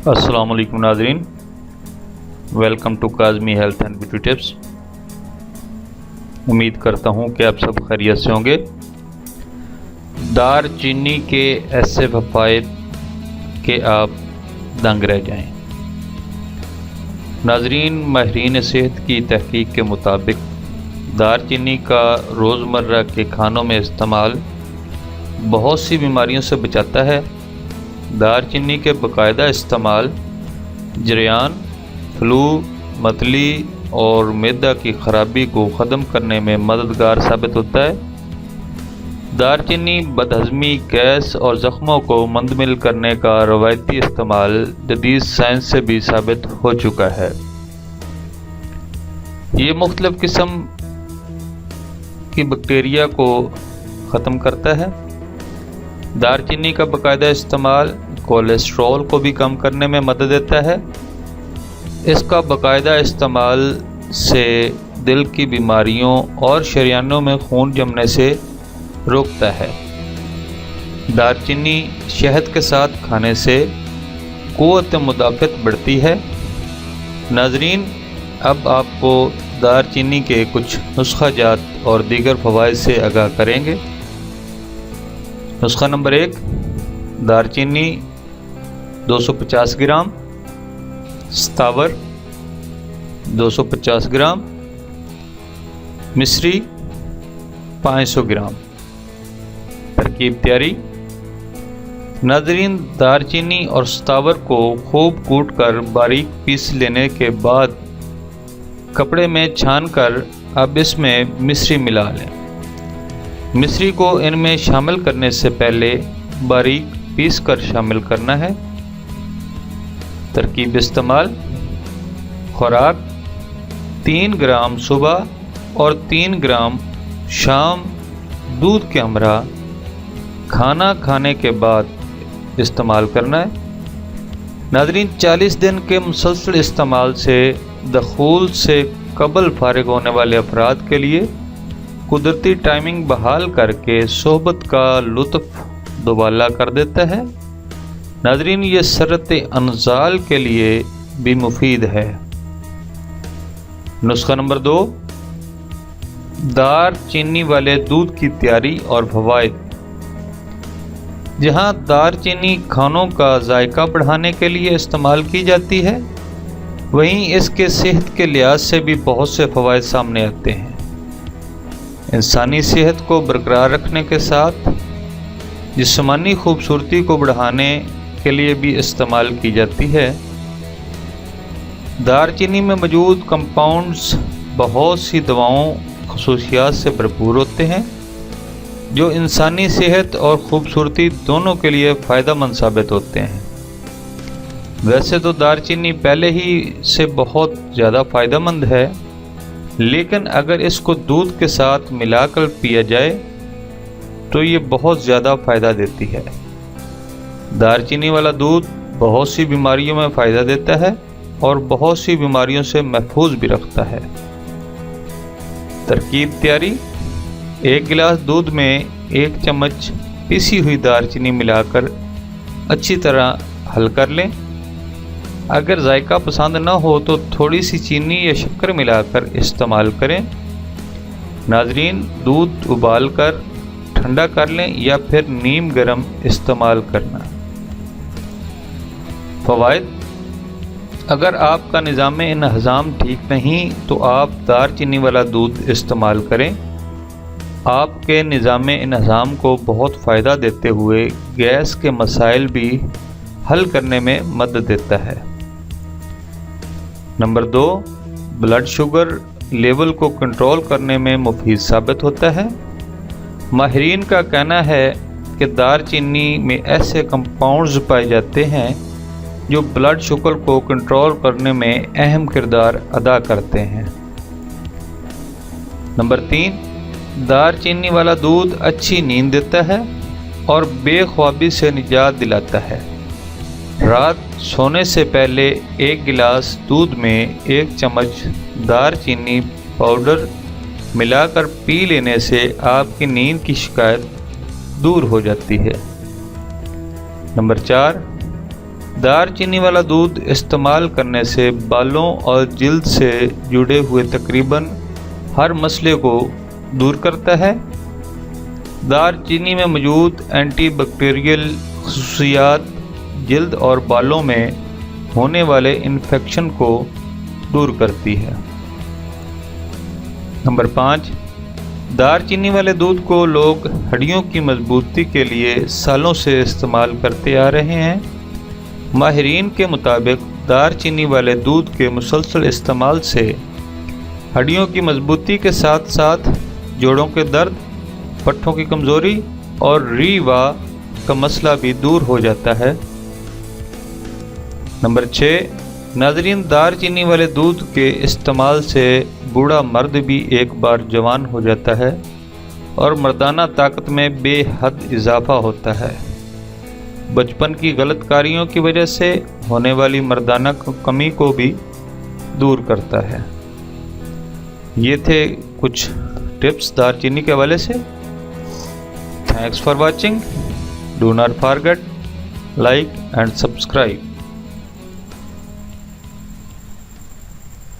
अस्सलाम वालेकुम नाज़रीन, welcome to Kazmi health and beauty tips. उम्मीद करता हूँ कि आप सब खैरियत से होंगे। दार चीनी के ऐसे फ़वाइद कि आप दंग रह जाएं। नाज़रीन, माहिरीन सेहत की तहकीक के मुताबिक दार चीनी का रोज़मर्रा के खानों में इस्तेमाल बहुत सी बीमारियों से बचाता है। दार चीनी के बाकायदा इस्तेमाल जरियान, फ्लू, मतली और मैदा की ख़राबी को ख़त्म करने में मददगार साबित होता है। दार चीनी बदहज़मी, गैस और ज़ख्मों को मुंतमिल करने का रवायती इस्तेमाल जदीद साइंस से भी साबित हो चुका है। ये मुख्तलिफ़ किस्म की बैक्टीरिया को ख़त्म करता है। दार चीनी का बाकायदा इस्तेमाल कोलेस्ट्रॉल को भी कम करने में मदद देता है। इसका बाकायदा इस्तेमाल से दिल की बीमारियों और शरियानों में खून जमने से रोकता है। दार चीनी शहद के साथ खाने से क़ुव्वत मुदाफ़त बढ़ती है। नाज़रीन, अब आपको दार चीनी के कुछ नुस्खा जात और दीगर फ़वाइद से आगाह करेंगे। नुस्खा नंबर 1, दार चीनी 250 ग्राम, सतावर 250 ग्राम, मिश्री 500 ग्राम। तरकीब तैयारी। नाज़रीन, दार चीनी और सतावर को खूब कूट कर बारीक पीस लेने के बाद कपड़े में छान कर अब इसमें मिश्री मिला लें। मिश्री को इनमें शामिल करने से पहले बारीक पीस कर शामिल करना है। तरकीब इस्तेमाल। खुराक 3 ग्राम सुबह और 3 ग्राम शाम दूध के हमरा खाना खाने के बाद इस्तेमाल करना है। नाज़रीन, 40 दिन के मुसलसल इस्तेमाल से दखूल से कबल फारिग होने वाले अफराद के लिए कुदरती टाइमिंग बहाल करके सोहबत का लुत्फ़ दोबाला कर देता है। नाज़रीन, ये सरत अनजाल के लिए भी मुफीद है। नुस्खा नंबर 2, दार चीनी वाले दूध की तैयारी और फ़वाइद। जहाँ दार चीनी खानों का जायका बढ़ाने के लिए इस्तेमाल की जाती है, वहीं इसके सेहत के लिहाज से भी बहुत से फ़वाइद सामने आते हैं। इंसानी सेहत को बरकरार रखने के साथ जिस्मानी खूबसूरती को बढ़ाने के लिए भी इस्तेमाल की जाती है। दार चीनी में मौजूद कंपाउंड्स बहुत सी दवाओं खसूसियात से भरपूर होते हैं, जो इंसानी सेहत और खूबसूरती दोनों के लिए फ़ायदेमंद साबित होते हैं। वैसे तो दार चीनी पहले ही से बहुत ज़्यादा फ़ायदेमंद है, लेकिन अगर इसको दूध के साथ मिलाकर पिया जाए तो ये बहुत ज़्यादा फ़ायदा देती है। दार चीनी वाला दूध बहुत सी बीमारियों में फ़ायदा देता है और बहुत सी बीमारियों से महफूज भी रखता है। तरकीब तैयारी। 1 गिलास दूध में 1 चम्मच पिसी हुई दार चीनी मिलाकर अच्छी तरह हल कर लें। अगर जायका पसंद न हो तो थोड़ी सी चीनी या शक्कर मिलाकर इस्तेमाल करें। नाज़रीन, दूध उबाल कर ठंडा कर लें या फिर नीम गर्म इस्तेमाल करना। फ़वाइद। अगर आपका निज़ाम इंहज़ाम ठीक नहीं तो आप दार चीनी वाला दूध इस्तेमाल करें। आपके निज़ाम इंहज़ाम को बहुत फ़ायदा देते हुए गैस के मसाइल भी हल करने में मदद देता है। नंबर 2, ब्लड शुगर लेवल को कंट्रोल करने में मुफीद साबित होता है। माहिरीन का कहना है कि दार चीनी में ऐसे कंपाउंड्स पाए जाते हैं जो ब्लड शुगर को कंट्रोल करने में अहम किरदार अदा करते हैं। नंबर 3, दार चीनी वाला दूध अच्छी नींद देता है और बेख्वाबी से निजात दिलाता है। रात सोने से पहले 1 गिलास दूध में 1 चम्मच दार चीनी पाउडर मिलाकर पी लेने से आपकी नींद की शिकायत दूर हो जाती है। नंबर 4, دار چینی والا دودھ استعمال کرنے سے بالوں اور جلد سے جڑے ہوئے تقریباً ہر مسئلے کو دور کرتا ہے۔ دار چینی میں موجود اینٹی بیکٹیریل خصوصیات جلد اور بالوں میں ہونے والے انفیکشن کو دور کرتی ہے۔ نمبر 5، دار چینی والے دودھ کو لوگ ہڈیوں کی مضبوطی کے لیے سالوں سے استعمال کرتے آ رہے ہیں۔ ماہرین کے مطابق دار چینی والے دودھ کے مسلسل استعمال سے ہڈیوں کی مضبوطی کے ساتھ ساتھ جوڑوں کے درد، پٹھوں کی کمزوری اور ری واہ کا مسئلہ بھی دور ہو جاتا ہے۔ نمبر 6، ناظرین، دار چینی والے دودھ کے استعمال سے بوڑھا مرد بھی ایک بار جوان ہو جاتا ہے اور مردانہ طاقت میں بے حد اضافہ ہوتا ہے۔ بچپن کی غلط کاریوں کی وجہ سے ہونے والی مردانہ کمی کو بھی دور کرتا ہے۔ یہ تھے کچھ ٹپس دار چینی کے حوالے سے۔ Thanks for watching. Do not forget like and subscribe.